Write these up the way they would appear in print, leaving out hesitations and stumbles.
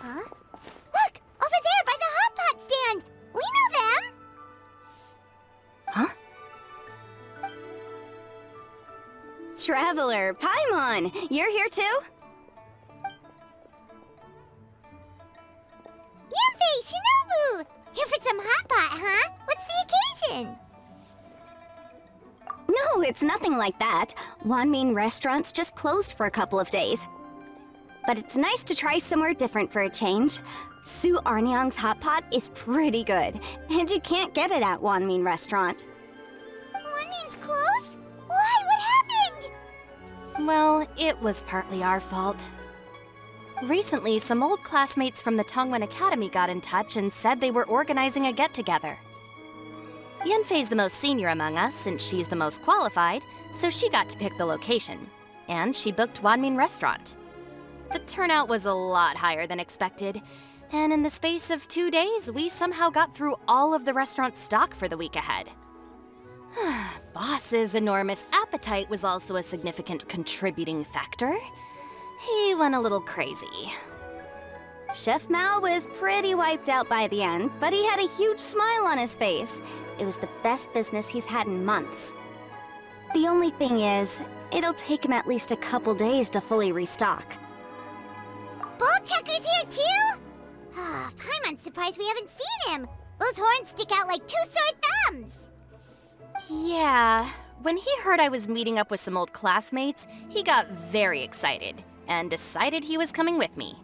Huh? Look! Over there by the hot pot stand! We know them! Huh? Traveler, Paimon! You're here too? Yanfei, Shinobu! Here for some hot pot, huh? What's the occasion? No, it's nothing like that. Wanmin restaurant's just closed for a couple of days. But it's nice to try somewhere different for a change. Su Arnyang's hot pot is pretty good, and you can't get it at Wanmin restaurant. Wanmin's closed? Why? What happened? Well, it was partly our fault. Recently, some old classmates from the Tongwen Academy got in touch and said they were organizing a get-together. Yanfei's the most senior among us, since she's the most qualified, so she got to pick the location. And she booked Wanmin Restaurant. The turnout was a lot higher than expected, and in the space of 2 days, we somehow got through all of the restaurant's stock for the week ahead. Boss's enormous appetite was also a significant contributing factor. He went a little crazy. Chef Mao was pretty wiped out by the end, but he had a huge smile on his face. It was the best business he's had in months. The only thing is, it'll take him at least a couple days to fully restock. Bullchucker's here too? Ah, Paimon's surprised we haven't seen him. Those horns stick out like two sore thumbs. Yeah, when he heard I was meeting up with some old classmates, he got very excited and decided he was coming with me.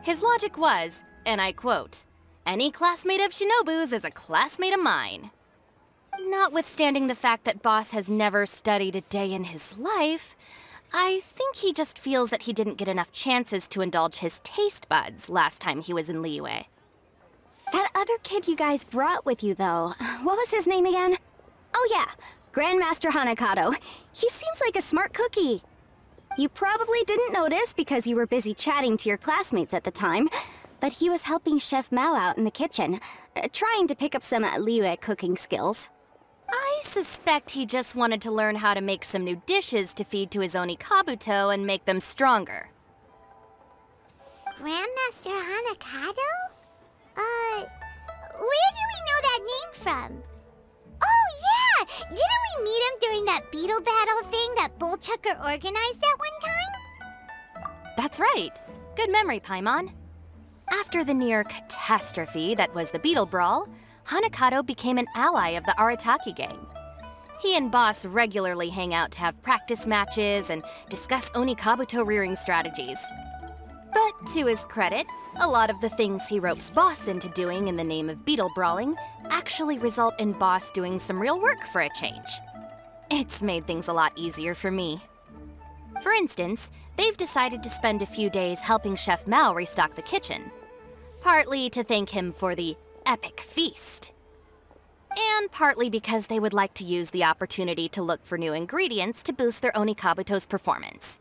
His logic was, and I quote, "Any classmate of Shinobu's is a classmate of mine." Notwithstanding the fact that Boss has never studied a day in his life, I think he just feels that he didn't get enough chances to indulge his taste buds last time he was in Liyue. That other kid you guys brought with you, though, what was his name again? Oh yeah, Grandmaster Hanakato. He seems like a smart cookie. You probably didn't notice because you were busy chatting to your classmates at the time, but he was helping Chef Mao out in the kitchen, trying to pick up some Liyue cooking skills. I suspect he just wanted to learn how to make some new dishes to feed to his Oni Kabuto and make them stronger. Grandmaster Hanakato? Where do we know that name from? Oh yeah! Didn't we meet him during that beetle battle thing that Bullchucker organized that one time? That's right. Good memory, Paimon. After the near catastrophe that was the Beetle Brawl, Hanakato became an ally of the Arataki gang. He and Boss regularly hang out to have practice matches and discuss Oni Kabuto rearing strategies. But to his credit, a lot of the things he ropes Boss into doing in the name of beetle brawling actually result in Boss doing some real work for a change. It's made things a lot easier for me. For instance, they've decided to spend a few days helping Chef Mao restock the kitchen, partly to thank him for the epic feast, and partly because they would like to use the opportunity to look for new ingredients to boost their Oni Kabuto's performance.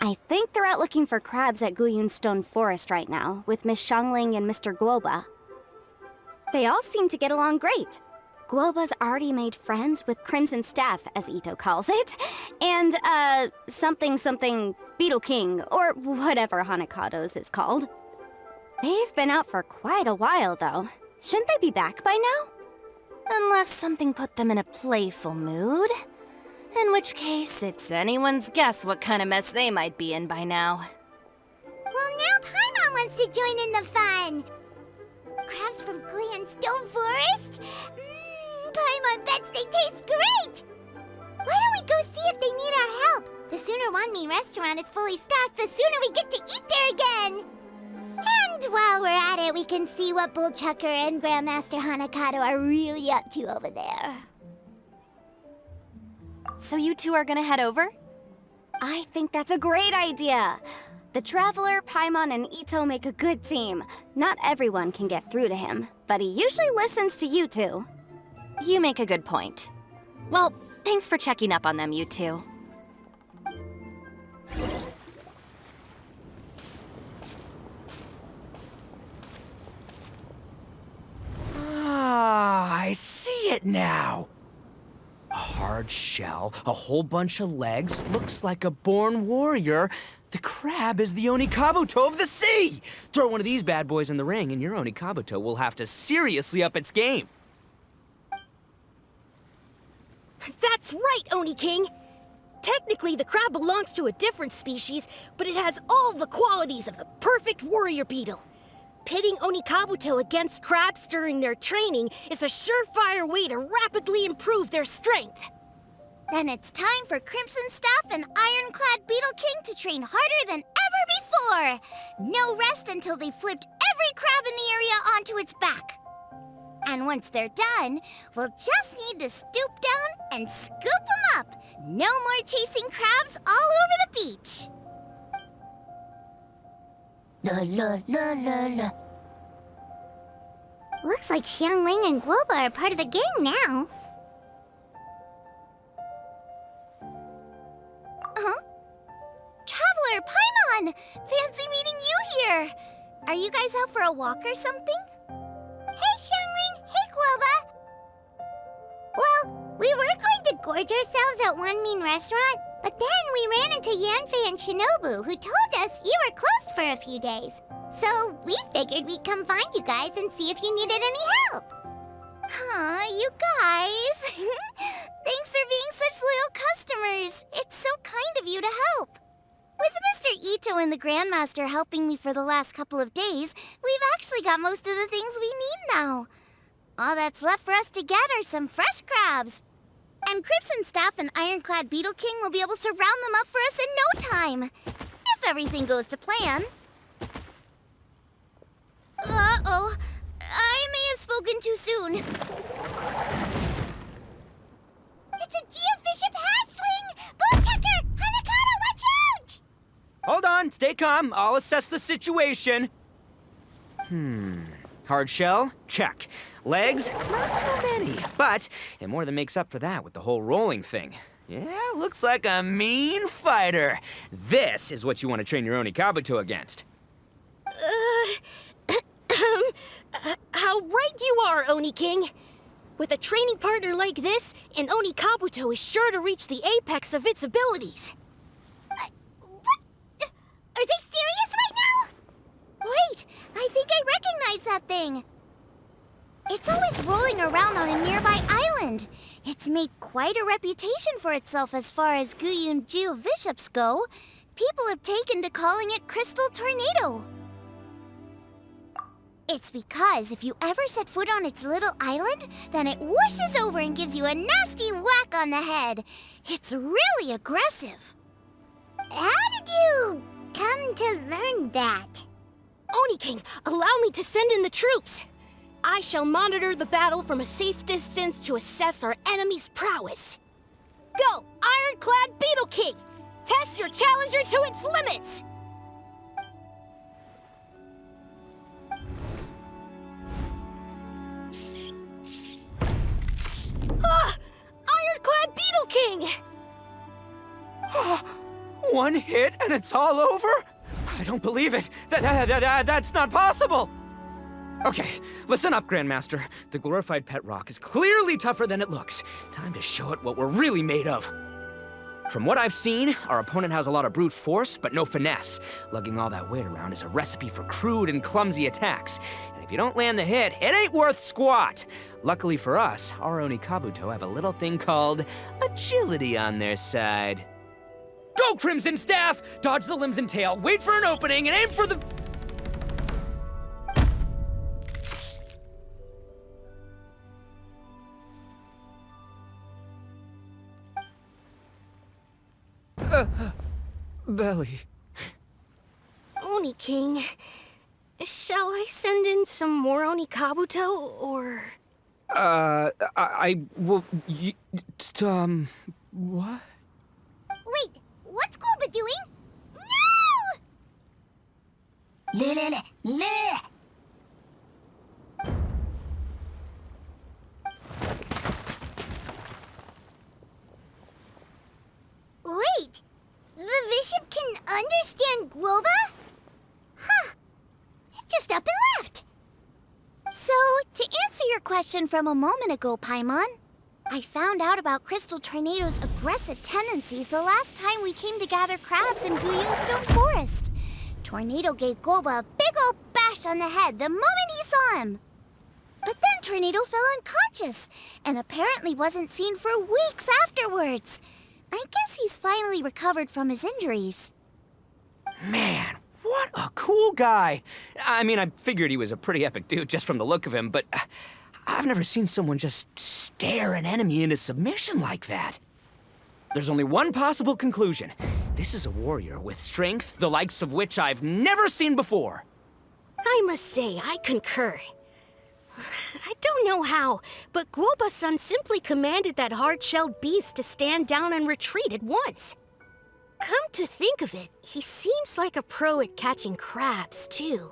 I think they're out looking for crabs at Guyun Stone Forest right now, with Miss Shangling and Mr. Guoba. They all seem to get along great. Guoba's already made friends with Crimson Staff, as Ito calls it, and, something Beetle King, or whatever Hanakado's is called. They've been out for quite a while, though. Shouldn't they be back by now? Unless something put them in a playful mood. In which case, it's anyone's guess what kind of mess they might be in by now. Well, now Paimon wants to join in the fun! Crabs from Guyun Stone Forest? Paimon bets they taste great! Why don't we go see if they need our help? The sooner Wanmin restaurant is fully stocked, the sooner we get to eat there again! And while we're at it, we can see what Bullchucker and Grandmaster Hanakato are really up to over there. So you two are gonna head over? I think that's a great idea. The Traveler, Paimon, and Ito make a good team. Not everyone can get through to him, but he usually listens to you two. You make a good point. Well, thanks for checking up on them, you two. Ah, I see it now. A hard shell, a whole bunch of legs, looks like a born warrior, The crab is the Onikabuto of the sea! Throw one of these bad boys in the ring and your Onikabuto will have to seriously up its game. That's right, Oni King! Technically, the crab belongs to a different species, but it has all the qualities of the perfect warrior beetle. Pitting Onikabuto against crabs during their training is a surefire way to rapidly improve their strength. Then it's time for Crimson Staff and Ironclad Beetle King to train harder than ever before. No rest until they've flipped every crab in the area onto its back. And once they're done, we'll just need to stoop down and scoop them up. No more chasing crabs all over the beach. La la la la la. Looks like Xiangling and Guoba are part of the gang now. Huh? Traveler, Paimon! Fancy meeting you here! Are you guys out for a walk or something? Hey, Xiangling! Hey, Guoba! Well, we were going to gorge ourselves at one mean restaurant, but then we ran into Yanfei and Shinobu, who told us you were closed for a few days. So we figured we'd come find you guys and see if you needed any help. Aw, you guys. Thanks for being such loyal customers. It's so kind of you to help. With Mr. Ito and the Grandmaster helping me for the last couple of days, we've actually got most of the things we need now. All that's left for us to get are some fresh crabs. And Crimson Staff and Ironclad Beetle King will be able to round them up for us in no time. If everything goes to plan. Uh-oh. I may have spoken too soon. It's a Geobishop hatchling! Bowtucker! Hanakata, watch out! Hold on, stay calm. I'll assess the situation. Hard shell? Check. Legs? Not too many. But it more than makes up for that with the whole rolling thing. Yeah, looks like a mean fighter. This is what you want to train your Onikabuto against. How right you are, Oni King. With a training partner like this, an Onikabuto is sure to reach the apex of its abilities. What? Are they serious right now? Wait, I think I recognize that thing. It's always rolling around on a nearby island. It's made quite a reputation for itself as far as Guyun Geobishops go. People have taken to calling it Crystal Tornado. It's because if you ever set foot on its little island, then it whooshes over and gives you a nasty whack on the head. It's really aggressive. How did you come to learn that? Oni King, allow me to send in the troops. I shall monitor the battle from a safe distance to assess our enemy's prowess. Go, Ironclad Beetle King! Test your challenger to its limits! Ironclad Beetle King! One hit and it's all over? I don't believe it. That's not possible. Okay, listen up, Grandmaster. The glorified pet rock is clearly tougher than it looks. Time to show it what we're really made of. From what I've seen, our opponent has a lot of brute force, but no finesse. Lugging all that weight around is a recipe for crude and clumsy attacks. And if you don't land the hit, it ain't worth squat. Luckily for us, our Onikabuto have a little thing called agility on their side. Go, Crimson Staff! Dodge the limbs and tail, wait for an opening, and aim for the... belly. Oni King, shall I send in some more Onikabuto, or...? I will... what? Wait, what's Guoba doing? No! Wait, the bishop can understand Guoba? Huh, it just up and left. So, to answer your question from a moment ago, Paimon, I found out about Crystal Tornado's aggressive tendencies the last time we came to gather crabs in Guyunstone Forest. Tornado gave Golba a big old bash on the head the moment he saw him. But then Tornado fell unconscious and apparently wasn't seen for weeks afterwards. I guess he's finally recovered from his injuries. Man, what a cool guy. I mean, I figured he was a pretty epic dude just from the look of him, but I've never seen someone just stare an enemy into submission like that. There's only one possible conclusion. This is a warrior with strength, the likes of which I've never seen before. I must say, I concur. I don't know how, but Guoba-san simply commanded that hard-shelled beast to stand down and retreat at once. Come to think of it, he seems like a pro at catching crabs, too.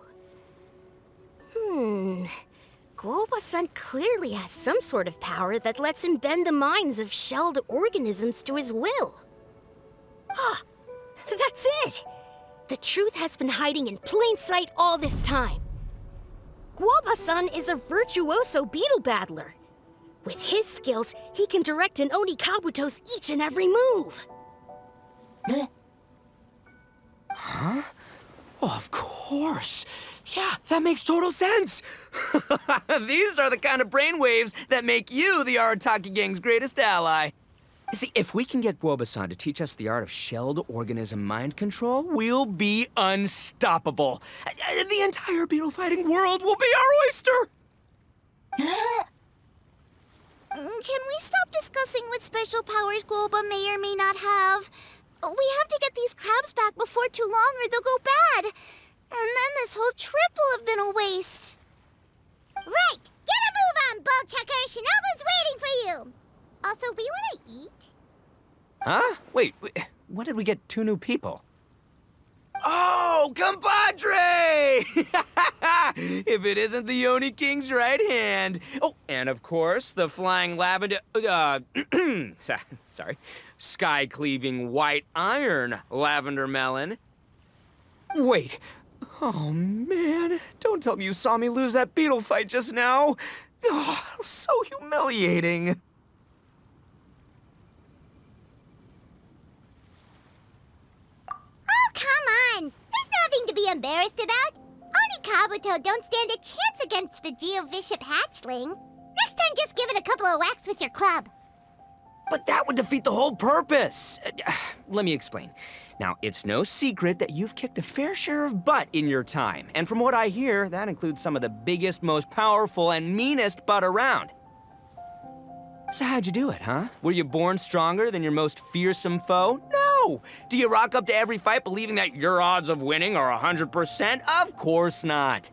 Guoba-san clearly has some sort of power that lets him bend the minds of shelled organisms to his will. Ah, that's it! The truth has been hiding in plain sight all this time. Guoba-san is a virtuoso beetle battler. With his skills, he can direct an Oni Kabuto's each and every move. Huh? Oh, of course. Yeah, that makes total sense. These are the kind of brainwaves that make you the Arataki gang's greatest ally. You see, if we can get Guoba-san to teach us the art of shelled organism mind control, we'll be unstoppable. The entire beetle fighting world will be our oyster! Can we stop discussing what special powers Guoba may or may not have? We have to get these crabs back before too long or they'll go bad. And then this whole trip will have been a waste. Right! Get a move on, Bullchucker! Shinobu's waiting for you! Also, we want to eat? Huh? Wait, when did we get 2 new people? Oh, compadre! If it isn't the Oni King's right hand. Oh, and of course, the flying lavender... sorry. Sky-cleaving white iron lavender melon. Wait. Oh, man. Don't tell me you saw me lose that beetle fight just now. Oh, so humiliating. Oh, come on! There's nothing to be embarrassed about. Oni Kabuto don't stand a chance against the Geovishap hatchling. Next time, just give it a couple of whacks with your club. But that would defeat the whole purpose. Let me explain. Now, it's no secret that you've kicked a fair share of butt in your time. And from what I hear, that includes some of the biggest, most powerful, and meanest butt around. So how'd you do it, huh? Were you born stronger than your most fearsome foe? No! Do you rock up to every fight believing that your odds of winning are 100%? Of course not.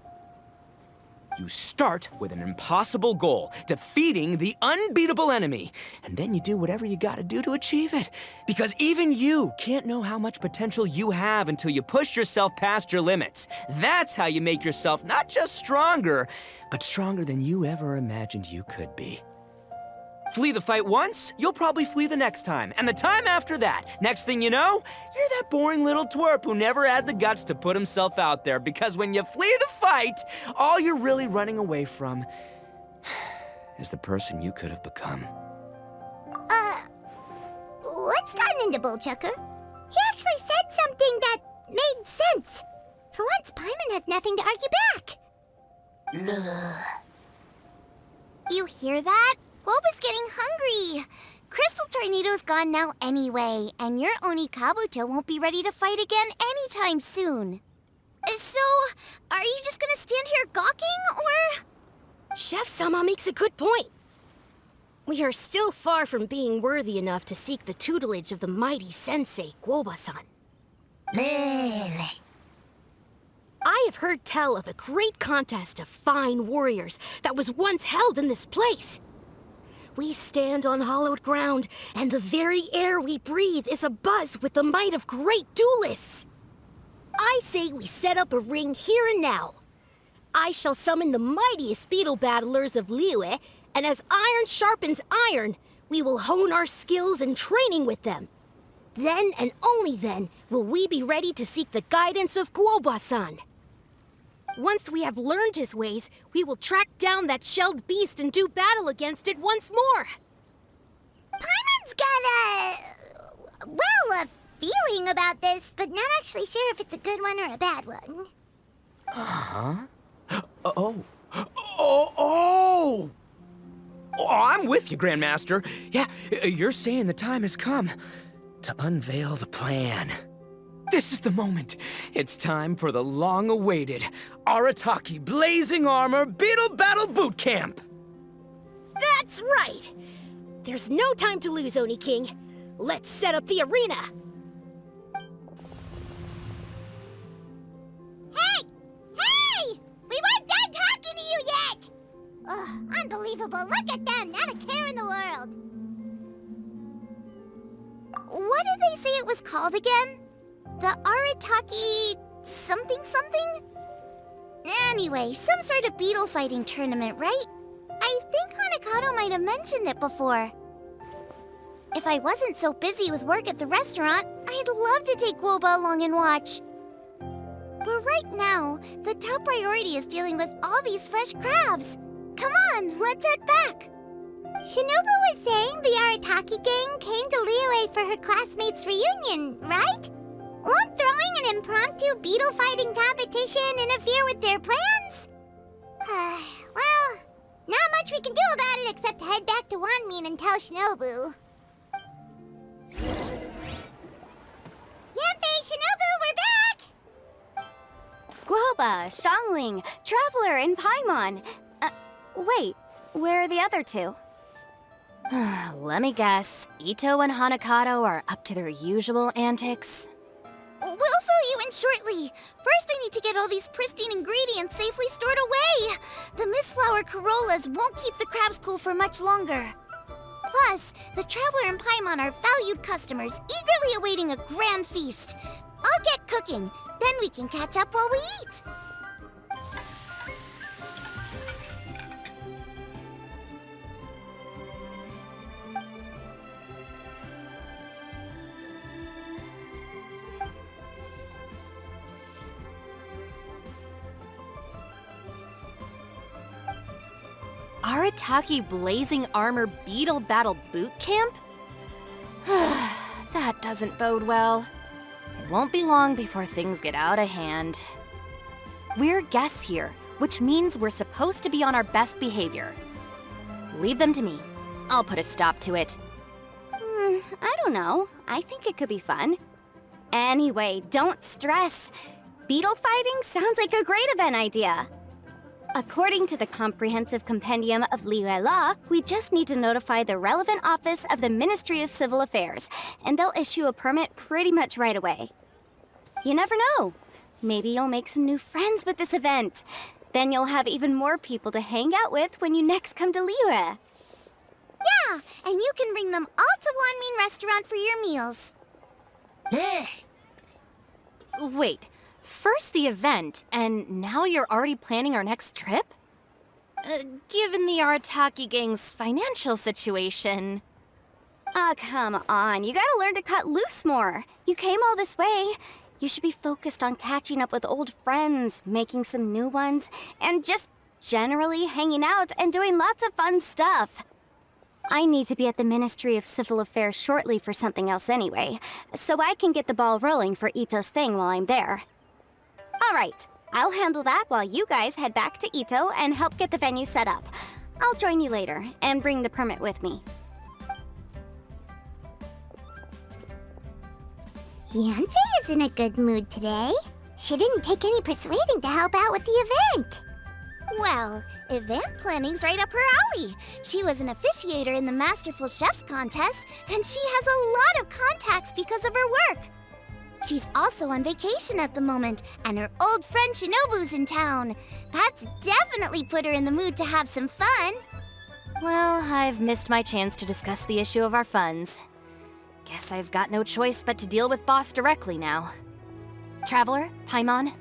You start with an impossible goal, defeating the unbeatable enemy. And then you do whatever you gotta do to achieve it. Because even you can't know how much potential you have until you push yourself past your limits. That's how you make yourself not just stronger, but stronger than you ever imagined you could be. Flee the fight once, you'll probably flee the next time. And the time after that, next thing you know, you're that boring little twerp who never had the guts to put himself out there. Because when you flee the fight, all you're really running away from is the person you could have become. What's gotten into Bullchucker? He actually said something that made sense. For once, Paimon has nothing to argue back. You hear that? Guoba's getting hungry. Crystal Tornado's gone now anyway, and your Oni Kabuto won't be ready to fight again anytime soon. So, are you just gonna stand here gawking, or...? Chef-sama makes a good point. We are still far from being worthy enough to seek the tutelage of the mighty sensei, Guoba-san. I have heard tell of a great contest of fine warriors that was once held in this place. We stand on hallowed ground, and the very air we breathe is abuzz with the might of great duelists. I say we set up a ring here and now. I shall summon the mightiest beetle battlers of Liyue, and as iron sharpens iron, we will hone our skills and training with them. Then and only then will we be ready to seek the guidance of Guoba-san. Once we have learned his ways, we will track down that shelled beast and do battle against it once more. Paimon's got a feeling about this, but not actually sure if it's a good one or a bad one. Uh-huh. Oh, I'm with you, Grandmaster. Yeah, you're saying the time has come to unveil the plan. This is the moment. It's time for the long-awaited Arataki Blazing Armor Beetle Battle Boot Camp. That's right! There's no time to lose, Oni King. Let's set up the arena. Hey! Hey! We weren't done talking to you yet! Ugh, unbelievable. Look at them, not a care in the world. What did they say it was called again? The Arataki something something? Anyway, some sort of beetle fighting tournament, right? I think Hanakato might have mentioned it before. If I wasn't so busy with work at the restaurant, I'd love to take Guoba along and watch. But right now, the top priority is dealing with all these fresh crabs. Come on, let's head back. Shinobu was saying the Arataki gang came to Liyue for her classmates' reunion, right? Won't throwing an impromptu beetle fighting competition interfere with their plans? Well, not much we can do about it except head back to Wanmin and tell Shinobu. Yanfei, Shinobu, we're back! Guoba, Xiangling, Traveler, and Paimon. Wait, where are the other two? Let me guess. Ito and Hanakato are up to their usual antics. We'll fill you in shortly. First, I need to get all these pristine ingredients safely stored away. The mistflower corollas won't keep the crabs cool for much longer. Plus, the Traveler and Paimon are valued customers, eagerly awaiting a grand feast. I'll get cooking, then we can catch up while we eat. Arataki Blazing Armor Beetle Battle Boot Camp? That doesn't bode well. It won't be long before things get out of hand. We're guests here, which means we're supposed to be on our best behavior. Leave them to me. I'll put a stop to it. I don't know. I think it could be fun. Anyway, don't stress. Beetle fighting sounds like a great event idea. According to the Comprehensive Compendium of Liyue Law, we just need to notify the relevant office of the Ministry of Civil Affairs, and they'll issue a permit pretty much right away. You never know. Maybe you'll make some new friends with this event. Then you'll have even more people to hang out with when you next come to Liyue. Yeah, and you can bring them all to Wanmin Restaurant for your meals. Wait, first the event, and now you're already planning our next trip? Given the Arataki gang's financial situation... Come on. You gotta learn to cut loose more. You came all this way. You should be focused on catching up with old friends, making some new ones, and just generally hanging out and doing lots of fun stuff. I need to be at the Ministry of Civil Affairs shortly for something else anyway, so I can get the ball rolling for Ito's thing while I'm there. All right, I'll handle that while you guys head back to Ito and help get the venue set up. I'll join you later and bring the permit with me. Yanfei is in a good mood today. She didn't take any persuading to help out with the event. Well, event planning's right up her alley. She was an officiator in the Masterful Chefs contest, and she has a lot of contacts because of her work. She's also on vacation at the moment, and her old friend Shinobu's in town. That's definitely put her in the mood to have some fun. Well, I've missed my chance to discuss the issue of our funds. Guess I've got no choice but to deal with Boss directly now. Traveler, Paimon,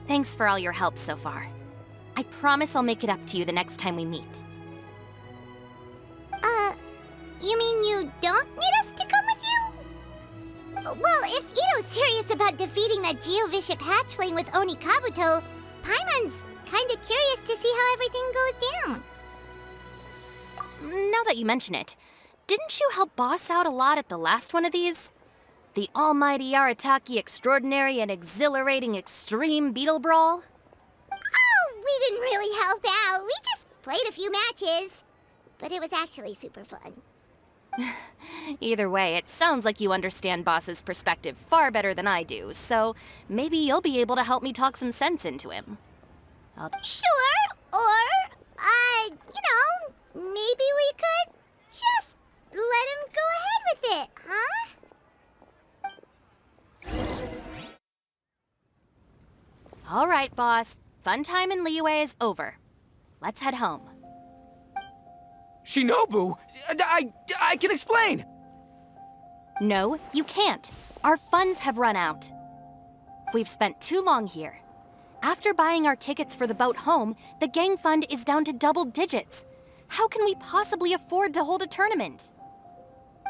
thanks for all your help so far. I promise I'll make it up to you the next time we meet. You mean you don't need us to come with you? Well, if Ito's serious about defeating that Geovishap hatchling with Oni Kabuto, Paimon's kinda curious to see how everything goes down. Now that you mention it, didn't you help Boss out a lot at the last one of these? The almighty Arataki extraordinary and exhilarating extreme beetle brawl? Oh, we didn't really help out. We just played a few matches. But it was actually super fun. Either way, it sounds like you understand Boss's perspective far better than I do, so maybe you'll be able to help me talk some sense into him. Sure, or, maybe we could just let him go ahead with it, huh? All right, Boss. Fun time in Liyue is over. Let's head home. Shinobu, I can explain. No, you can't. Our funds have run out. We've spent too long here. After buying our tickets for the boat home, the gang fund is down to double digits. How can we possibly afford to hold a tournament?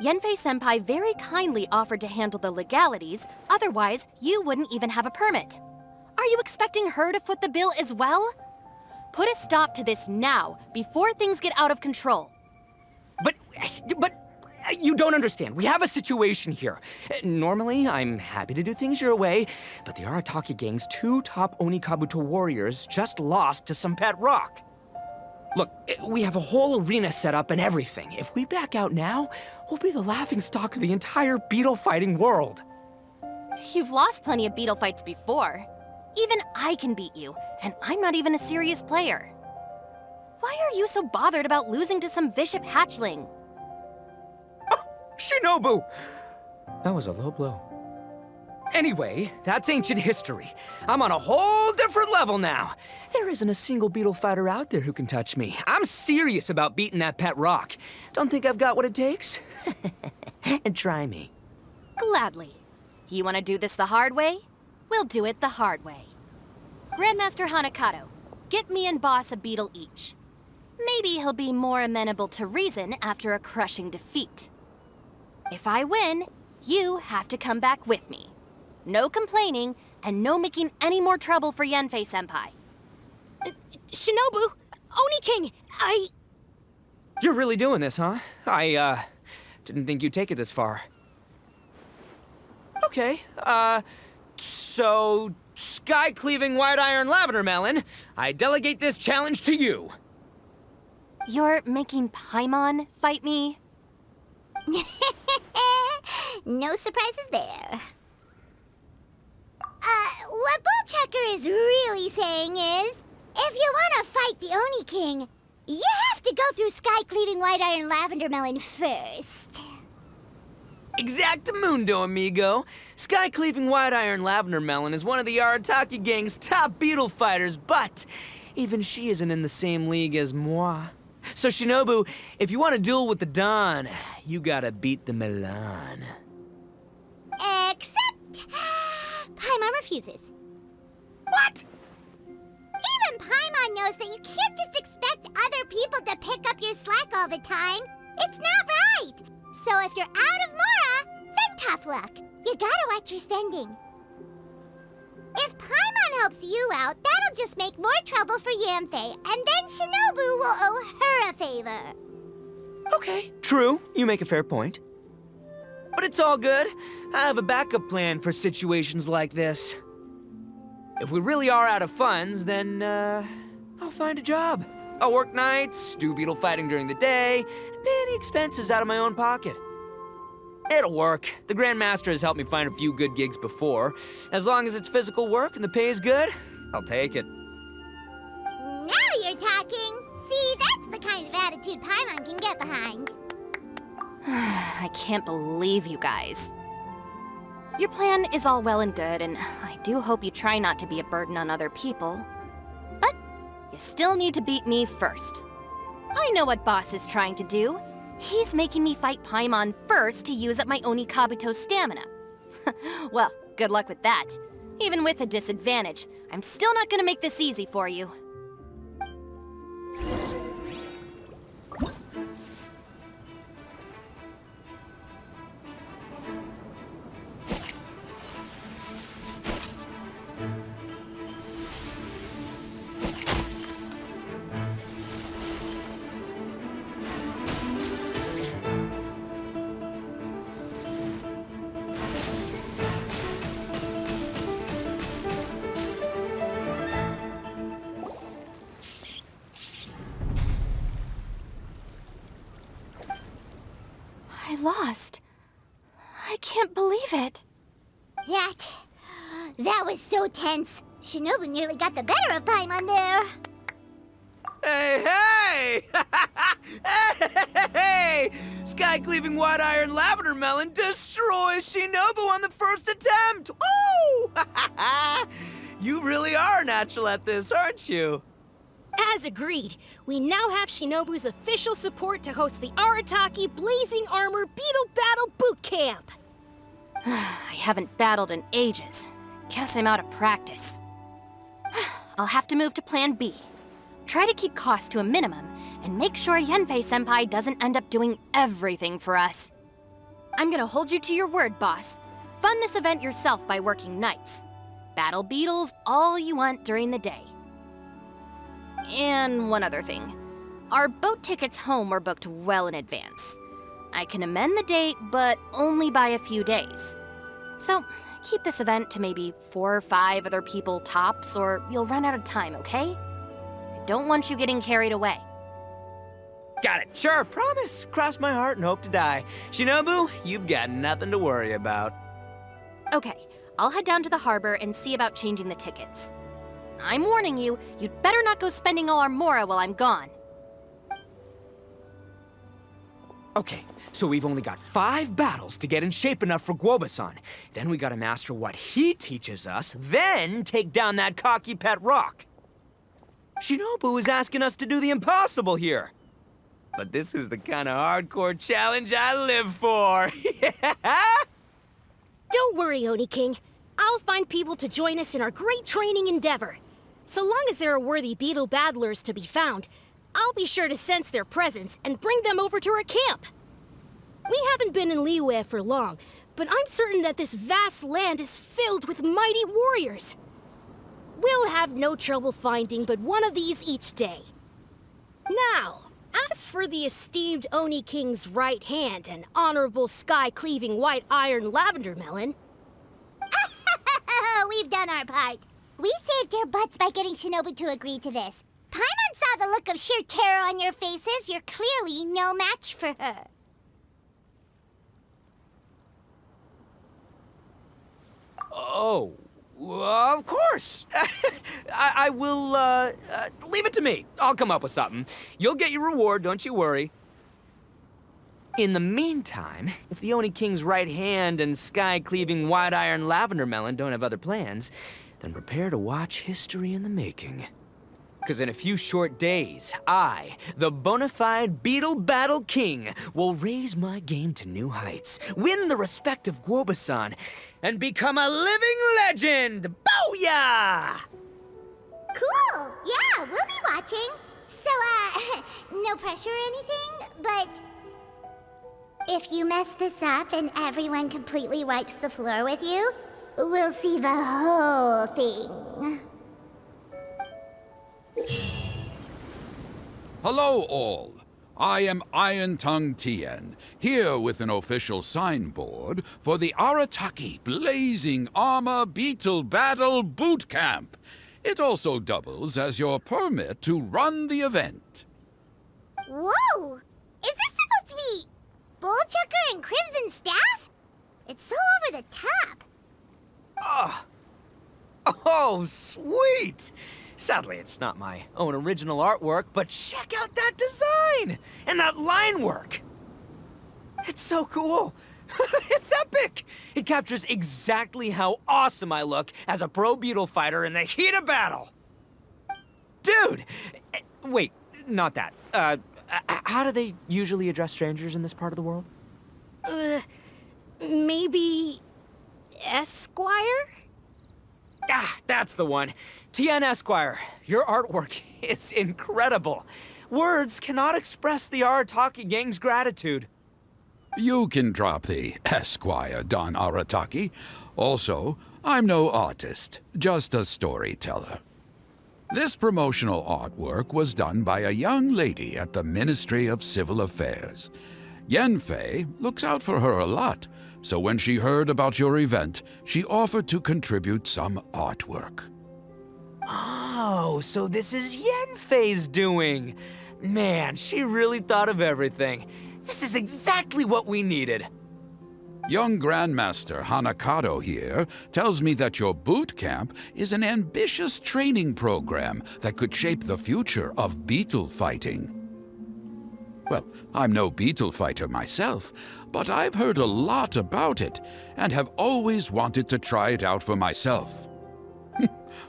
Yenfei-senpai very kindly offered to handle the legalities, otherwise you wouldn't even have a permit. Are you expecting her to foot the bill as well? Put a stop to this now, before things get out of control. But you don't understand. We have a situation here. Normally, I'm happy to do things your way, but the Arataki gang's 2 top Onikabuto warriors just lost to some pet rock. Look, we have a whole arena set up and everything. If we back out now, we'll be the laughingstock of the entire beetle fighting world. You've lost plenty of beetle fights before. Even I can beat you, and I'm not even a serious player. Why are you so bothered about losing to some bishop hatchling? Shinobu! That was a low blow. Anyway, that's ancient history. I'm on a whole different level now. There isn't a single beetle fighter out there who can touch me. I'm serious about beating that pet rock. Don't think I've got what it takes? And try me. Gladly. You want to do this the hard way? We'll do it the hard way. Grandmaster Hanakato, get me and Boss a beetle each. Maybe he'll be more amenable to reason after a crushing defeat. If I win, you have to come back with me. No complaining, and no making any more trouble for Yenfei-senpai. Shinobu! Oni King! You're really doing this, huh? I didn't think you'd take it this far. Okay, so, sky-cleaving white iron lavender melon, I delegate this challenge to you. You're making Paimon fight me? No surprises there. What Bullchucker is really saying is, if you want to fight the Oni King, you have to go through sky-cleaving white iron lavender melon first. Exactamundo, amigo. Sky-cleaving white iron lavender melon is one of the Arataki gang's top beetle fighters, but even she isn't in the same league as moi. So Shinobu, if you want to duel with the Don, you gotta beat the Milan. Except... Paimon refuses. What? Even Paimon knows that you can't just expect other people to pick up your slack all the time. It's not right. So if you're out of Mora, then tough luck. You gotta watch your spending. If Paimon helps you out, that'll just make more trouble for Yanfei, and then Shinobu will owe her a favor. Okay, true. You make a fair point. But it's all good. I have a backup plan for situations like this. If we really are out of funds, then, I'll find a job. I'll work nights, do beetle fighting during the day, and pay any expenses out of my own pocket. It'll work. The Grandmaster has helped me find a few good gigs before. As long as it's physical work and the pay is good, I'll take it. Now you're talking. See, that's the kind of attitude Paimon can get behind. I can't believe you guys. Your plan is all well and good, and I do hope you try not to be a burden on other people. But you still need to beat me first. I know what Boss is trying to do. He's making me fight Paimon first to use up my Oni Kabuto's stamina. Well, good luck with that. Even with a disadvantage, I'm still not gonna make this easy for you. lost. I can't believe it. That was so tense. Shinobu nearly got the better of Paimon there. Hey! Hey! Sky-cleaving white iron lavender melon destroys Shinobu on the first attempt! Woo! You really are natural at this, aren't you? As agreed, we now have Shinobu's official support to host the Arataki Blazing Armor Beetle Battle Boot Camp. I haven't battled in ages. Guess I'm out of practice. I'll have to move to Plan B. Try to keep costs to a minimum, and make sure Yenfei-senpai doesn't end up doing everything for us. I'm gonna hold you to your word, boss. Fund this event yourself by working nights. Battle beetles all you want during the day. And one other thing. Our boat tickets home were booked well in advance. I can amend the date, but only by a few days. So, keep this event to maybe 4 or 5 other people tops, or you'll run out of time, okay? I don't want you getting carried away. Got it. Sure, promise. Cross my heart and hope to die. Shinobu, you've got nothing to worry about. Okay, I'll head down to the harbor and see about changing the tickets. I'm warning you, you'd better not go spending all our mora while I'm gone. Okay, so we've only got 5 battles to get in shape enough for Guoba-san. Then we gotta master what he teaches us, then take down that cocky pet rock. Shinobu is asking us to do the impossible here. But this is the kind of hardcore challenge I live for. Don't worry, Oni King. I'll find people to join us in our great training endeavor. So long as there are worthy beetle battlers to be found, I'll be sure to sense their presence and bring them over to our camp. We haven't been in Liyue for long, but I'm certain that this vast land is filled with mighty warriors. We'll have no trouble finding but one of these each day. Now, as for the esteemed Oni King's right hand and honorable sky-cleaving white iron lavender melon... We've done our part. We saved your butts by getting Shinobu to agree to this. Paimon saw the look of sheer terror on your faces. You're clearly no match for her. Oh, of course. I will, leave it to me. I'll come up with something. You'll get your reward, don't you worry. In the meantime, if the Oni King's right hand and sky-cleaving white iron lavender melon don't have other plans, then prepare to watch history in the making. Because in a few short days, I, the bona fide Beetle Battle King, will raise my game to new heights, win the respect of Guoba-san, and become a living legend! Booyah! Cool. Yeah, we'll be watching. So, no pressure or anything, but... if you mess this up and everyone completely wipes the floor with you, we'll see the whole thing. Hello, all. I am Iron Tongue Tien, here with an official signboard for the Arataki Blazing Armor Beetle Battle Boot Camp. It also doubles as your permit to run the event. Whoa! Is this supposed to be Bullchucker and Crimson Staff? It's so over the top. Oh, sweet! Sadly, it's not my own original artwork, but check out that design! And that line work! It's so cool! It's epic! It captures exactly how awesome I look as a pro beetle fighter in the heat of battle! Dude! Wait, not that. How do they usually address strangers in this part of the world? Maybe... Esquire? Ah, that's the one. Tien Esquire, your artwork is incredible. Words cannot express the Arataki gang's gratitude. You can drop the Esquire, Don Arataki. Also, I'm no artist, just a storyteller. This promotional artwork was done by a young lady at the Ministry of Civil Affairs. Yenfei looks out for her a lot, so when she heard about your event, she offered to contribute some artwork. Oh, so this is Yenfei's doing. Man, she really thought of everything. This is exactly what we needed. Young Grandmaster Hanakato here tells me that your boot camp is an ambitious training program that could shape the future of beetle fighting. Well, I'm no beetle fighter myself, but I've heard a lot about it and have always wanted to try it out for myself.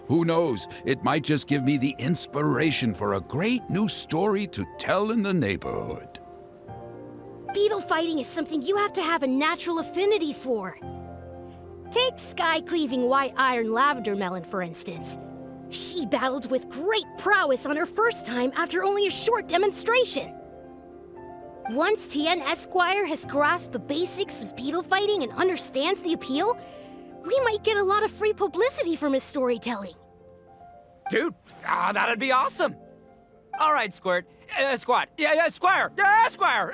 Who knows, it might just give me the inspiration for a great new story to tell in the neighborhood. Beetle fighting is something you have to have a natural affinity for. Take sky-cleaving white iron lavender melon, for instance. She battled with great prowess on her first time after only a short demonstration. Once Tien Esquire has grasped the basics of beetle fighting and understands the appeal, we might get a lot of free publicity from his storytelling. Dude, that'd be awesome. All right, Squirt. Squad. Yeah, Squire. Yeah, Squire.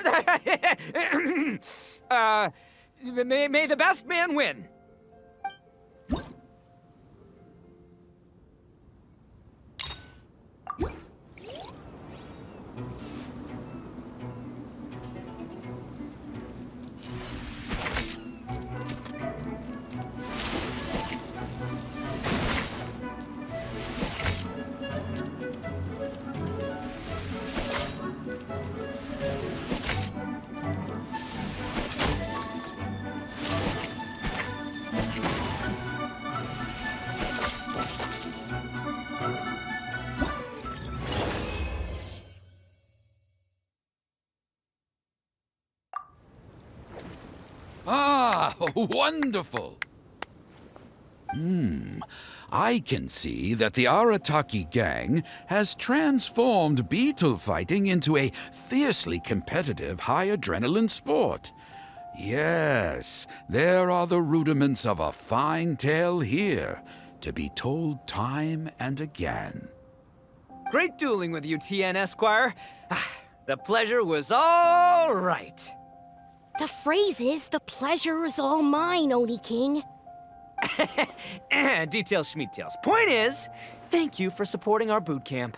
May the best man win. Ah, wonderful! I can see that the Arataki gang has transformed beetle fighting into a fiercely competitive high-adrenaline sport. Yes, there are the rudiments of a fine tale here, to be told time and again. Great dueling with you, Tien Esquire. The pleasure was all right. The phrase is, the pleasure is all mine, Oni King. Details schmeetails. Point is, thank you for supporting our boot camp.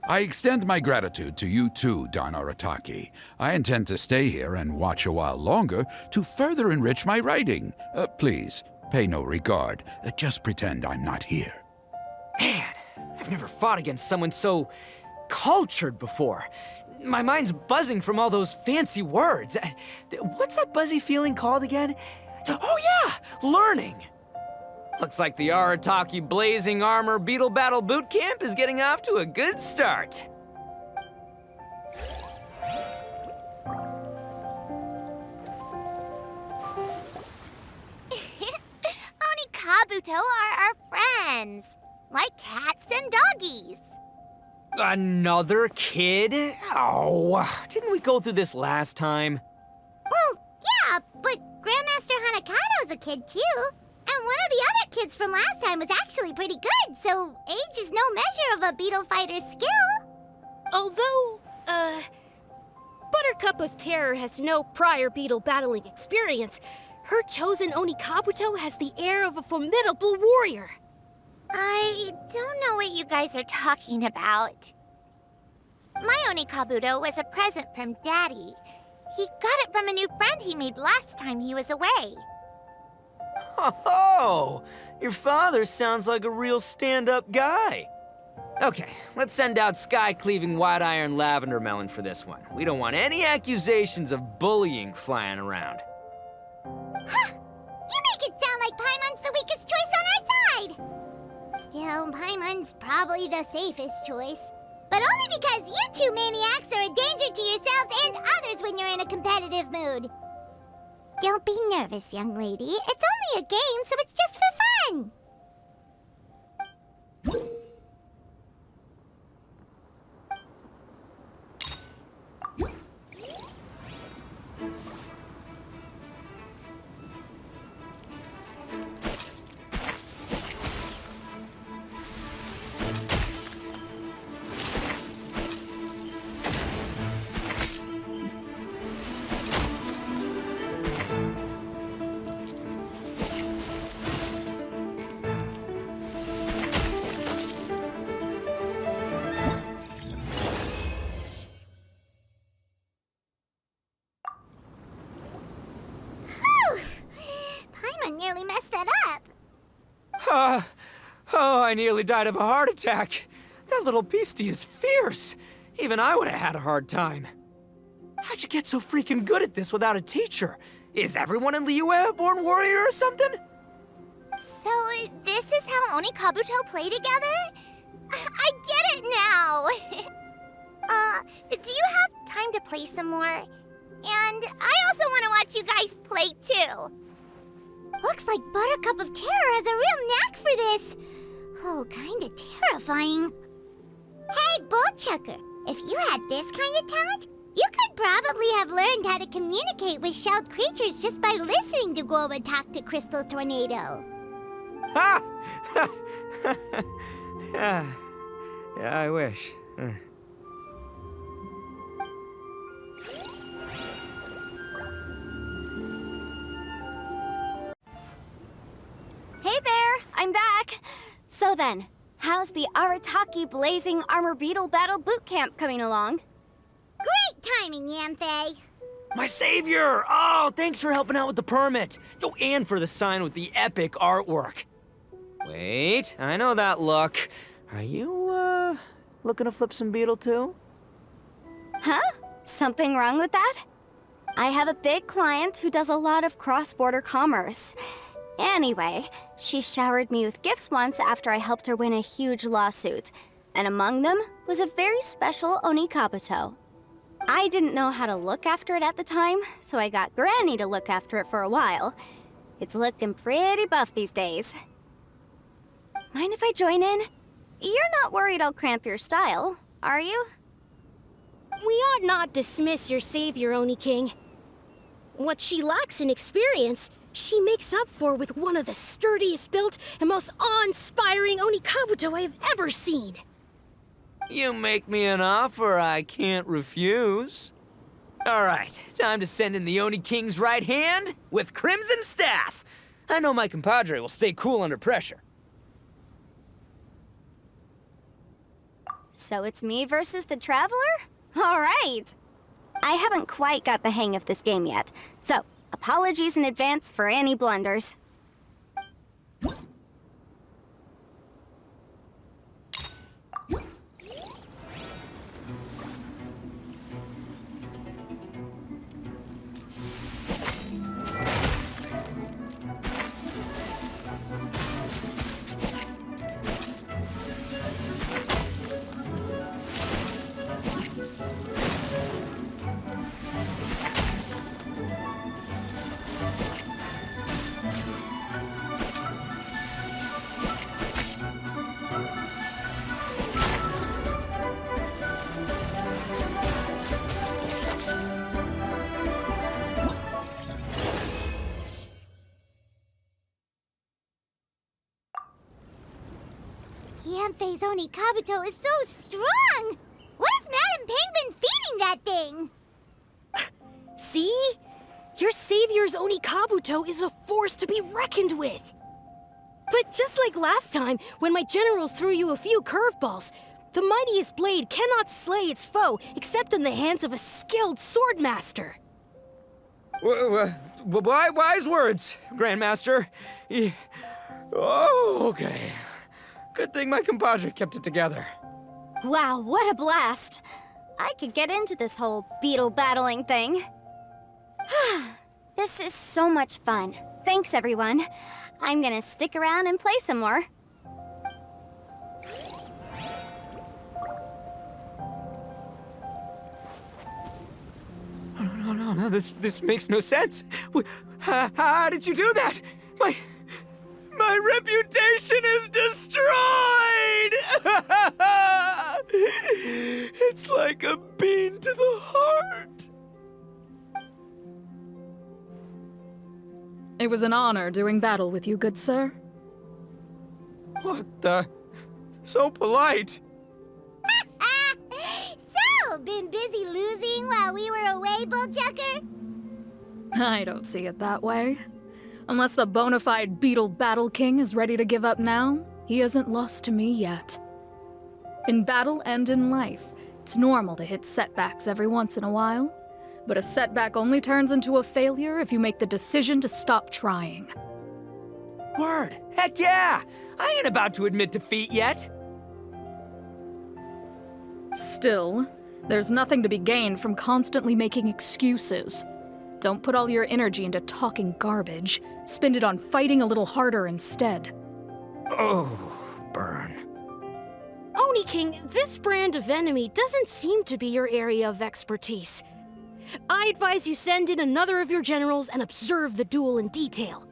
I extend my gratitude to you too, Don Arataki. I intend to stay here and watch a while longer to further enrich my writing. Please, pay no regard. Just pretend I'm not here. Man, I've never fought against someone so cultured before. My mind's buzzing from all those fancy words. What's that buzzy feeling called again? Oh yeah, learning. Looks like the Arataki Blazing Armor Beetle Battle Boot Camp is getting off to a good start. Oni Kabuto are our friends, like cats and doggies. Another kid? Oh, didn't we go through this last time? Well, yeah, but Grandmaster Hanakado's a kid too. And one of the other kids from last time was actually pretty good, so age is no measure of a beetle fighter's skill. Although, Buttercup of Terror has no prior beetle battling experience, her chosen Oni Kabuto has the air of a formidable warrior. I don't know what you guys are talking about. My Oni Kabuto was a present from Daddy. He got it from a new friend he made last time he was away. Oh, your father sounds like a real stand-up guy. Okay, let's send out sky-cleaving white iron lavender melon for this one. We don't want any accusations of bullying flying around. Huh! You make it sound like Paimon's the weakest choice on our side! Still, Paimon's probably the safest choice. But only because you two maniacs are a danger to yourselves and others when you're in a competitive mood. Don't be nervous, young lady. It's only a game, so it's just for fun. Paimon nearly messed that up. Oh, I nearly died of a heart attack. That little beastie is fierce. Even I would have had a hard time. How'd you get so freaking good at this without a teacher? Is everyone in Liyue a born warrior or something? So, this is how Oni Kabuto play together? I get it now! Do you have time to play some more? And I also want to watch you guys play too. Looks like Buttercup of Terror has a real knack for this. Oh, kinda terrifying. Hey, Bullchucker, if you had this kind of talent, you could probably have learned how to communicate with shelled creatures just by listening to Guoba talk to Crystal Tornado. Ha! Yeah, I wish. Hey there, I'm back. So then, how's the Arataki Blazing Armor Beetle Battle Boot Camp coming along? Great timing, Yamfei. My savior! Oh, thanks for helping out with the permit. Oh, and for the sign with the epic artwork. Wait, I know that look. Are you, looking to flip some beetle too? Huh? Something wrong with that? I have a big client who does a lot of cross-border commerce. Anyway, she showered me with gifts once after I helped her win a huge lawsuit. And among them was a very special Oni Kabuto. I didn't know how to look after it at the time, so I got Granny to look after it for a while. It's looking pretty buff these days. Mind if I join in? You're not worried I'll cramp your style, are you? We ought not dismiss your savior, Oni King. What she lacks in experience, she makes up for with one of the sturdiest built and most awe-inspiring Oni Kabuto I have ever seen. You make me an offer I can't refuse. All right, time to send in the Oni King's right hand with Crimson Staff. I know my compadre will stay cool under pressure. So it's me versus the Traveler? All right! I haven't quite got the hang of this game yet, so apologies in advance for any blunders. Yanfei's Oni Kabuto is so strong! What has Madame Ping been feeding that thing? See? Your savior's Oni Kabuto is a force to be reckoned with. But just like last time, when my generals threw you a few curveballs, the mightiest blade cannot slay its foe except in the hands of a skilled swordmaster. Wise words, Grandmaster. Oh, okay. Good thing my compadre kept it together. Wow, what a blast! I could get into this whole beetle battling thing. This is so much fun. Thanks, everyone. I'm gonna stick around and play some more. No, this makes no sense. How did you do that? My reputation is destroyed! It's like a bean to the heart. It was an honor doing battle with you, good sir. What the? So polite. So, been busy losing while we were away, Bullchucker? I don't see it that way. Unless the bona fide Beetle Battle King is ready to give up now, he hasn't lost to me yet. In battle and in life, it's normal to hit setbacks every once in a while, but a setback only turns into a failure if you make the decision to stop trying. Word. Heck yeah! I ain't about to admit defeat yet. Still, there's nothing to be gained from constantly making excuses. Don't put all your energy into talking garbage. Spend it on fighting a little harder instead. Oh, burn. Oni King, this brand of enemy doesn't seem to be your area of expertise. I advise you send in another of your generals and observe the duel in detail.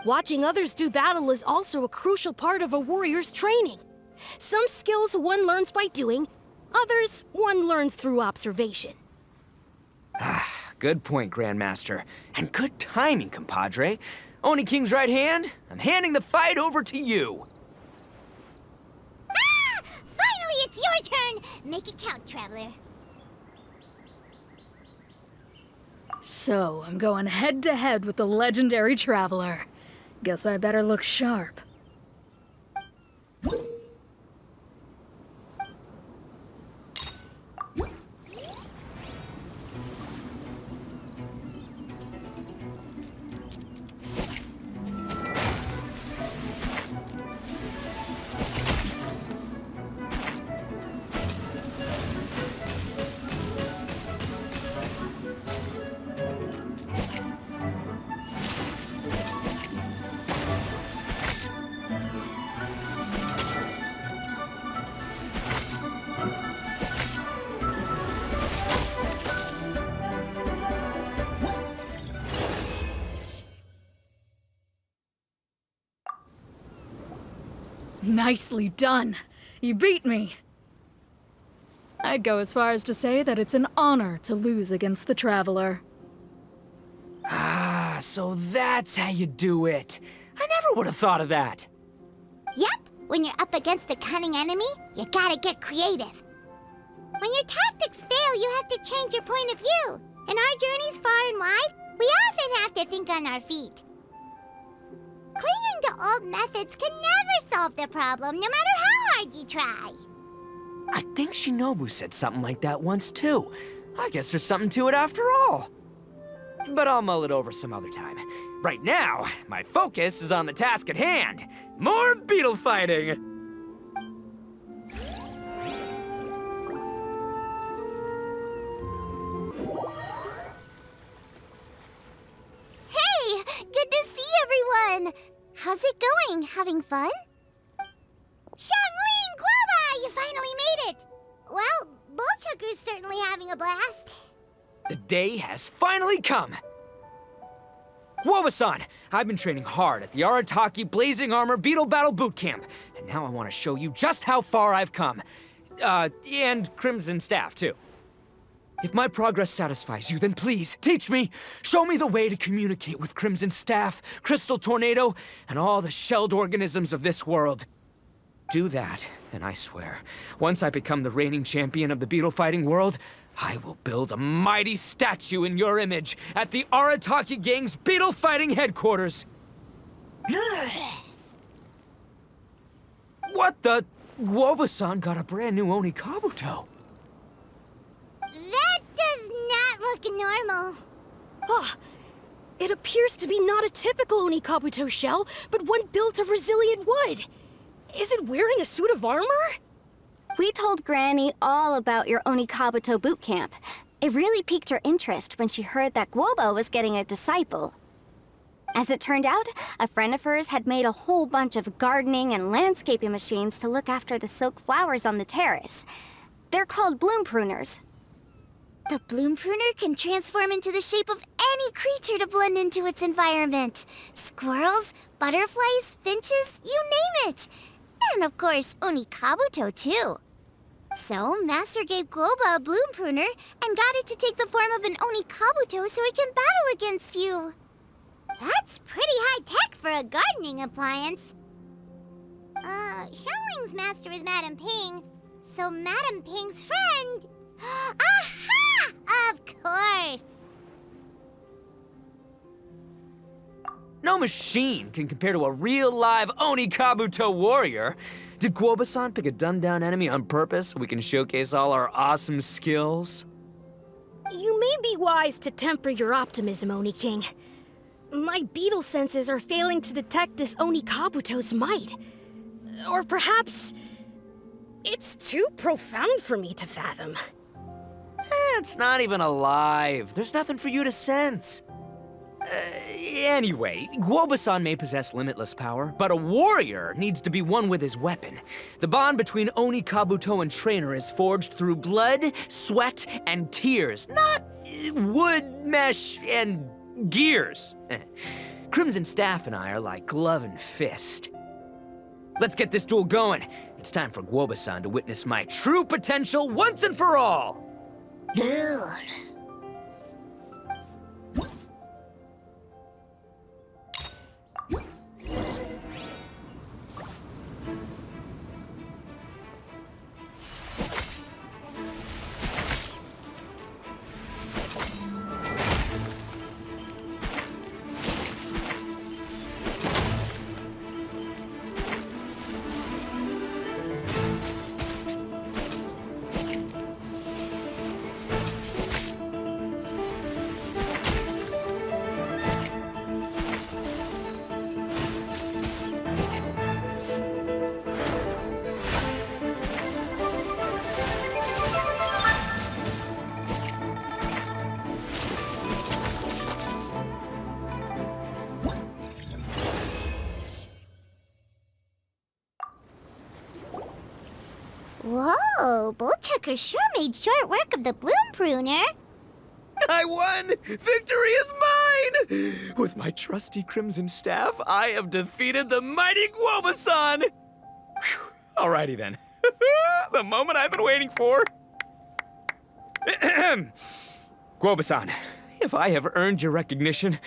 Watching others do battle is also a crucial part of a warrior's training. Some skills one learns by doing, others one learns through observation. Good point, Grandmaster. And good timing, compadre. Oni King's right hand, I'm handing the fight over to you. Ah! Finally, it's your turn! Make it count, Traveler. So, I'm going head-to-head with the legendary Traveler. Guess I better look sharp. Nicely done. You beat me. I'd go as far as to say that it's an honor to lose against the Traveler. Ah, so that's how you do it. I never would have thought of that. Yep, when you're up against a cunning enemy, you gotta get creative. When your tactics fail, you have to change your point of view. In our journeys far and wide, we often have to think on our feet. Clinging to old methods can never solve the problem, no matter how hard you try. I think Shinobu said something like that once, too. I guess there's something to it after all. But I'll mull it over some other time. Right now, my focus is on the task at hand. More beetle fighting! Hey, good to see everyone. How's it going? Having fun? Xiangling Guava, you finally made it. Well, Bullchucker's certainly having a blast. The day has finally come! Guoba-san, I've been training hard at the Arataki Blazing Armor Beetle Battle Boot Camp, and now I want to show you just how far I've come. And Crimson Staff, too. If my progress satisfies you, then please, teach me! Show me the way to communicate with Crimson Staff, Crystal Tornado, and all the shelled organisms of this world. Do that, and I swear, once I become the reigning champion of the beetle fighting world, I will build a mighty statue in your image at the Arataki Gang's beetle fighting headquarters. What the? Guoba-san got a brand new Oni Kabuto. That does not look normal. Oh, it appears to be not a typical Oni Kabuto shell, but one built of resilient wood. Is it wearing a suit of armor? We told Granny all about your Oni Kabuto boot camp. It really piqued her interest when she heard that Guoba was getting a disciple. As it turned out, a friend of hers had made a whole bunch of gardening and landscaping machines to look after the silk flowers on the terrace. They're called bloom pruners. The bloom pruner can transform into the shape of any creature to blend into its environment. Squirrels, butterflies, finches, you name it. And of course, Oni Kabuto too. So, Master gave Guoba a bloom pruner and got it to take the form of an Oni Kabuto so it can battle against you. That's pretty high-tech for a gardening appliance. Xiangling's master is Madame Ping, so Madame Ping's friend... Aha! Of course! No machine can compare to a real live Oni Kabuto warrior. Did Guoba-san pick a dumbed-down enemy on purpose so we can showcase all our awesome skills? You may be wise to temper your optimism, Oni King. My beetle senses are failing to detect this Oni Kabuto's might. Or perhaps it's too profound for me to fathom. It's not even alive. There's nothing for you to sense. Anyway, Guoba-san may possess limitless power, but a warrior needs to be one with his weapon. The bond between Oni Kabuto and trainer is forged through blood, sweat, and tears, not wood, mesh, and gears. Crimson Staff and I are like glove and fist. Let's get this duel going. It's time for Guoba-san to witness my true potential once and for all. Whoa, Bullchucker sure made short work of the Bloom Pruner. I won! Victory is mine! With my trusty Crimson Staff, I have defeated the mighty Guoba-san! Phew. Alrighty then. The moment I've been waiting for. Guoba-san, if I have earned your recognition,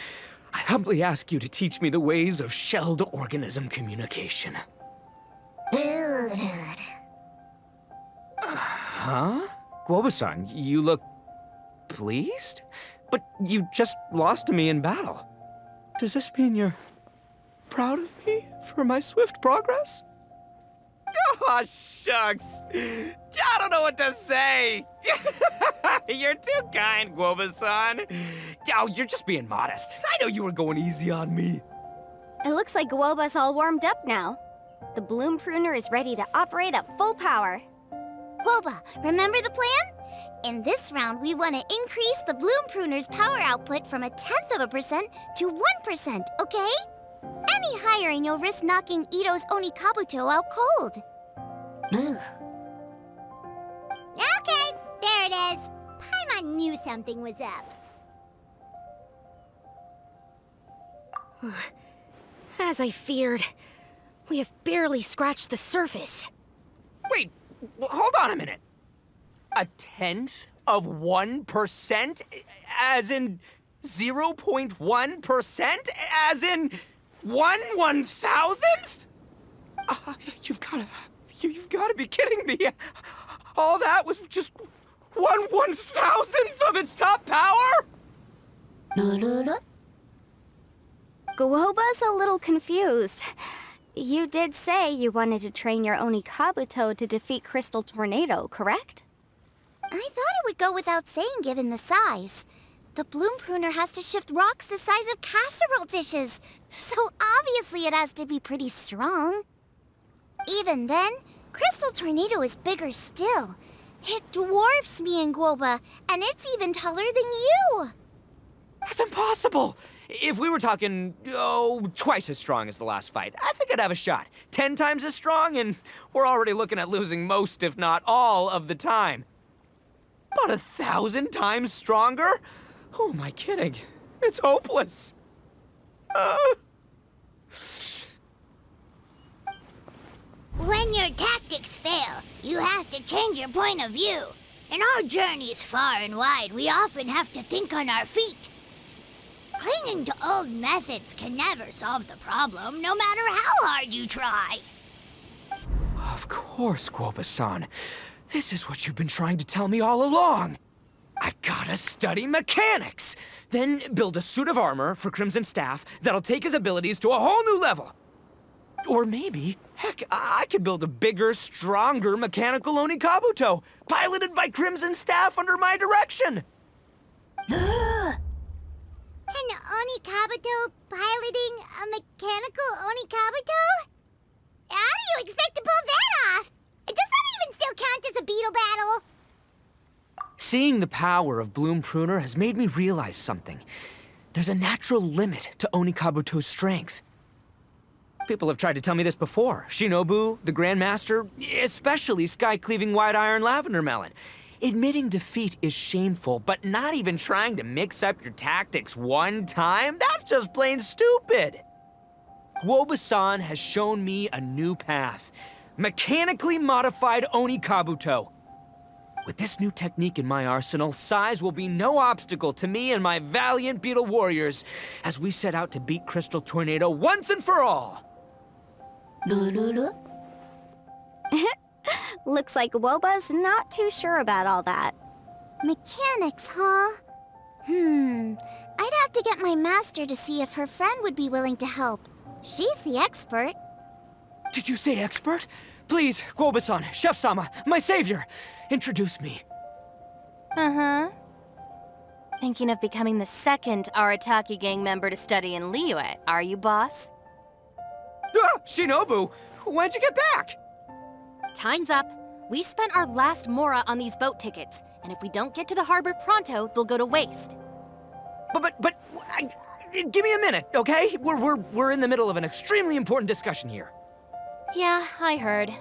I humbly ask you to teach me the ways of shelled organism communication. Huh? Guoba-san, you look pleased? But you just lost to me in battle. Does this mean you're proud of me for my swift progress? Oh, shucks. I don't know what to say. You're too kind, Guoba-san. Oh, you're just being modest. I know you were going easy on me. It looks like Guoba's all warmed up now. The Bloom Pruner is ready to operate at full power. Guoba, remember the plan? In this round, we want to increase the Bloom Pruner's power output from 0.1% to 1%, okay? Any higher and you'll risk knocking Ito's Oni Kabuto out cold. Okay, there it is. Paimon knew something was up. As I feared, we have barely scratched the surface. Wait, hold on a minute. 0.1%? As in 0.1%? As in 1/1000th? You've gotta be kidding me. All that was just 1/1000th of its top power? Guoba's a little confused. You did say you wanted to train your Oni Kabuto to defeat Crystal Tornado, correct? I thought it would go without saying given the size. The Bloom Pruner has to shift rocks the size of casserole dishes, so obviously it has to be pretty strong. Even then, Crystal Tornado is bigger still. It dwarfs me and Guoba, and it's even taller than you. That's impossible! If we were talking, twice as strong as the last fight, I think I'd have a shot. 10 times as strong, and we're already looking at losing most, if not all, of the time. But 1,000 times stronger? Who am I kidding? It's hopeless. When your tactics fail, you have to change your point of view. In our journeys far and wide, we often have to think on our feet. Clinging to old methods can never solve the problem, no matter how hard you try. Of course, Guoba-san. This is what you've been trying to tell me all along. I gotta study mechanics, then build a suit of armor for Crimson Staff that'll take his abilities to a whole new level. Or maybe, heck, I could build a bigger, stronger mechanical Oni Kabuto, piloted by Crimson Staff under my direction. An Onikabuto piloting a mechanical Onikabuto? How do you expect to pull that off? Does that even still count as a beetle battle? Seeing the power of Bloom Pruner has made me realize something. There's a natural limit to Onikabuto's strength. People have tried to tell me this before. Shinobu, the Grandmaster, especially Sky-Cleaving White Iron Lavender Melon. Admitting defeat is shameful, but not even trying to mix up your tactics one time? That's just plain stupid! Guoba-san has shown me a new path. Mechanically modified Onikabuto. With this new technique in my arsenal, size will be no obstacle to me and my valiant beetle warriors as we set out to beat Crystal Tornado once and for all! Looks like Woba's not too sure about all that. Mechanics, huh? I'd have to get my master to see if her friend would be willing to help. She's the expert. Did you say expert? Please, Guoba-san, Chef-sama, my savior, introduce me. Uh-huh. Thinking of becoming the second Arataki gang member to study in Liyue, are you, boss? Shinobu, when'd you get back? Time's up. We spent our last mora on these boat tickets, and if we don't get to the harbor pronto, they'll go to waste. Give me a minute, okay? We're in the middle of an extremely important discussion here. Yeah, I heard.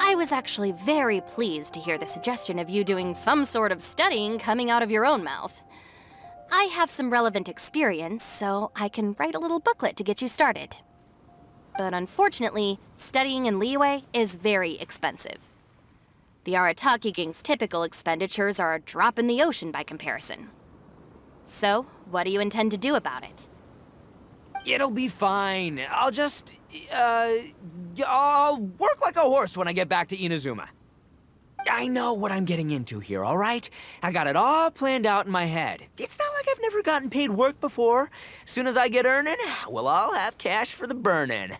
I was actually very pleased to hear the suggestion of you doing some sort of studying coming out of your own mouth. I have some relevant experience, so I can write a little booklet to get you started. But unfortunately, studying in Liyue is very expensive. The Arataki gang's typical expenditures are a drop in the ocean by comparison. So, what do you intend to do about it? It'll be fine. I'll work like a horse when I get back to Inazuma. I know what I'm getting into here, all right? I got it all planned out in my head. It's not like I've never gotten paid work before. Soon as I get earning, we'll all have cash for the burning.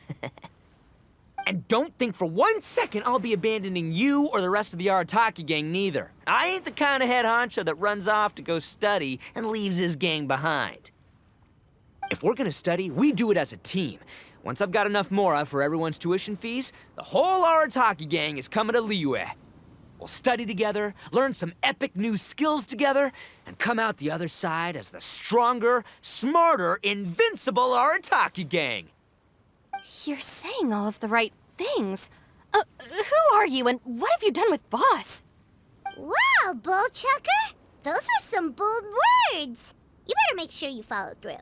And don't think for 1 second I'll be abandoning you or the rest of the Arataki gang neither. I ain't the kind of head honcho that runs off to go study and leaves his gang behind. If we're gonna study, we do it as a team. Once I've got enough mora for everyone's tuition fees, the whole Arataki gang is coming to Liyue. We'll study together, learn some epic new skills together, and come out the other side as the stronger, smarter, invincible Arataki gang. You're saying all of the right things. Who are you and what have you done with Boss? Wow, Bullchucker! Those were some bold words! You better make sure you follow through.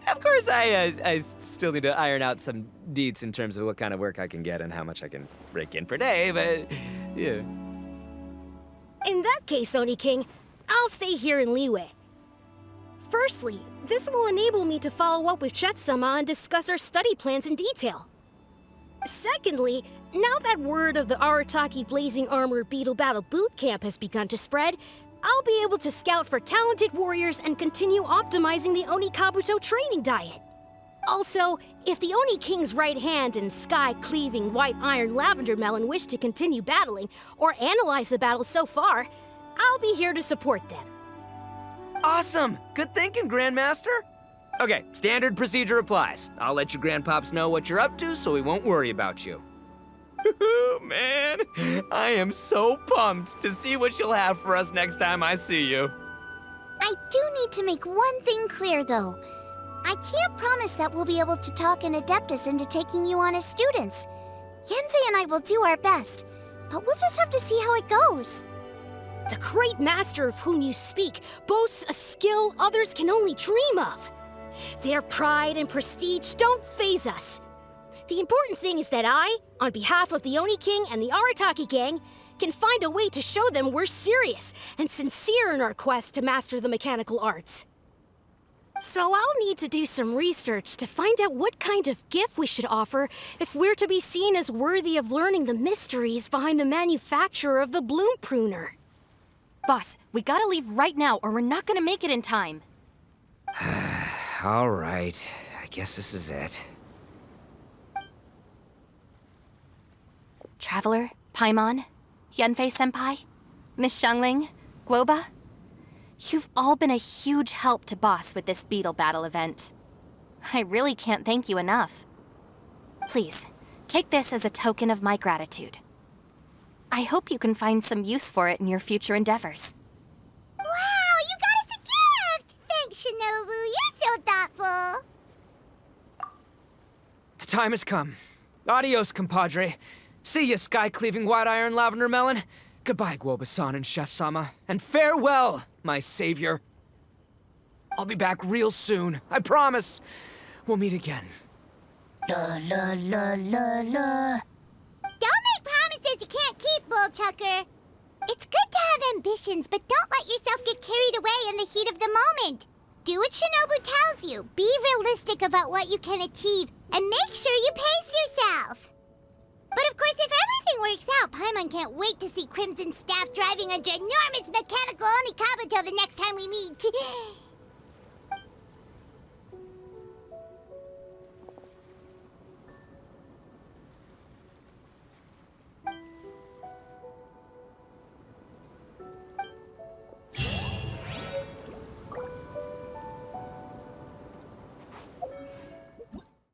Of course, I still need to iron out some deets in terms of what kind of work I can get and how much I can rake in per day, but yeah. In that case, Oni King, I'll stay here in Liyue. Firstly, this will enable me to follow up with Chef-sama and discuss our study plans in detail. Secondly, now that word of the Arataki Blazing Armor Beetle Battle Boot Camp has begun to spread, I'll be able to scout for talented warriors and continue optimizing the Onikabuto training diet. Also, if the Oni King's right hand and Sky-Cleaving White Iron Lavender Melon wish to continue battling or analyze the battle so far, I'll be here to support them. Awesome! Good thinking, Grandmaster! Okay, standard procedure applies. I'll let you Grandpops know what you're up to so we won't worry about you. Man, I am so pumped to see what you'll have for us next time I see you. I do need to make one thing clear, though. I can't promise that we'll be able to talk an Adeptus into taking you on as students. Yanfei and I will do our best, but we'll just have to see how it goes. The great master of whom you speak boasts a skill others can only dream of. Their pride and prestige don't faze us. The important thing is that I, on behalf of the Oni King and the Arataki gang, can find a way to show them we're serious and sincere in our quest to master the mechanical arts. So I'll need to do some research to find out what kind of gift we should offer if we're to be seen as worthy of learning the mysteries behind the manufacture of the Bloom Pruner. Boss, we gotta leave right now or we're not gonna make it in time. All right, I guess this is it. Traveler, Paimon, Yanfei-senpai, Miss Xiangling, Guoba, you've all been a huge help to Boss with this beetle battle event. I really can't thank you enough. Please, take this as a token of my gratitude. I hope you can find some use for it in your future endeavors. Wow, you got us a gift! Thanks, Shinobu. You're so thoughtful. The time has come. Adios, compadre. See ya, sky-cleaving white-iron lavender melon. Goodbye, Guoba-san and Chef-sama. And farewell, my savior. I'll be back real soon. I promise. We'll meet again. La la la la la. Don't make promises you can't keep, Bullchucker. It's good to have ambitions, but don't let yourself get carried away in the heat of the moment. Do what Shinobu tells you. Be realistic about what you can achieve, and make sure you pace yourself. But of course, if everything works out, Paimon can't wait to see Crimson Staff driving a ginormous mechanical Onikabuto the next time we meet.